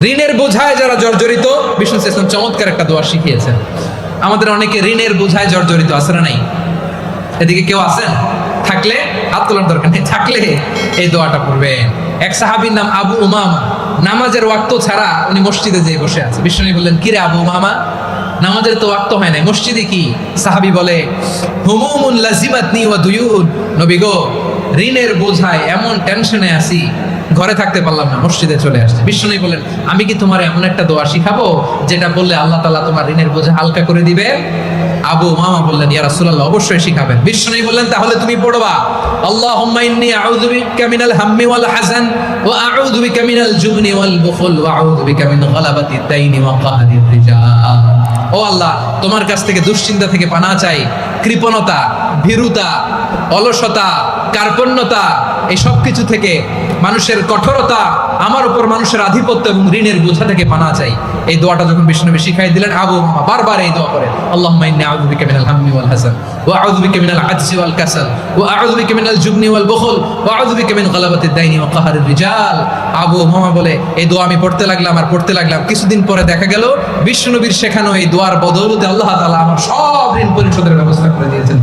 ঋণের বোঝায় যারা জর্জরিত, বিষ্ণু ইসলাম চমৎকার একটা দোয়া শিখিয়েছেন। আমাদের অনেকে ঋণের বোঝায় জর্জরিত, আছে না নাই? এদিকে কেউ আছেন? থাকলে হাত তোলার দরকার নেই, থাকলে এই দোয়াটা পড়বেন। এক সাহাবীর নাম আবু উমামা, নামাজের ওয়াক্ত ছাড়া উনি মসজিদে যেয়ে বসে আছে। বিষ্ণু বললেন, কিরে আবু উমামা, নামাজের তো ওয়াক্ত হয় নাই, মসজিদে কি? সাহাবী বলে, হুমুমুন লাজিমাতনি ওয়া দুয়ুন, নবী গো, ঋণের বোঝায় এমন টেনশনে আছি, ঘরে থাকতে পারলাম না, মসজিদে চলে আসছে। বিষ্ণু বলেন, আমি কি তোমার এমন একটা দোয়া শিখাবো যেটা বললে আল্লাহ তাআলা তোমার ঋণের বোঝা হালকা করে দিবে? আবু উমামা বললেন, ইয়া রাসূলুল্লাহ, অবশ্যই শিখাবেন। বিষ্ণু বললেন, তাহলে তুমি পড়বা, আল্লাহুম্মা ইন্নী আউযু বিকা মিনাল হাম্মি ওয়াল হাযান ওয়া আউযু বিকা মিনাল জুবনি ওয়াল বুখল ওয়া আউযু বিকা মিন গালাবাতিদ দাইনি ওয়া কাহরির রিজাল। ও আল্লাহ, তোমার কাছ থেকে দুশ্চিন্তা থেকে পানাহ চাই, কৃপণতা, ভীরুতা, অলসতা, কার্পণ্যতা, এই সব কিছু থেকে, মানুষের কঠোরতা, আমার উপর মানুষের আধিপত্য এবং ঋণের বোঝা থেকে পানাহ চাই। এই দোয়াটা যখন বিষ্ণু শিখাই দিলেন, আবু উমামা বারবার এই দোয়া করেন, আল্লাহুম্মা ইন্নী আউযু বিকা মিনাল হাম্মি ওয়াল হাযান ওয়া আউযু বিকা মিনাল আজজি ওয়াল কাসাল ওয়া আউযু বিকা মিনাল জুবনি ওয়াল বুখল ওয়া আউযু বিকা মিন গালাবাতিদ দাইনি ওয়া কাহরির রিজাল। আবু উমামা বলে, এই দোয়া আমি পড়তে লাগলাম। কিছুদিন পরে দেখা গেল বিষ্ণু নবীর শেখানো এই দোয়ার বদৌলতে আল্লাহ তাআলা আমার সব ঋণ পরিশোধের ব্যবস্থা করে দিয়েছেন।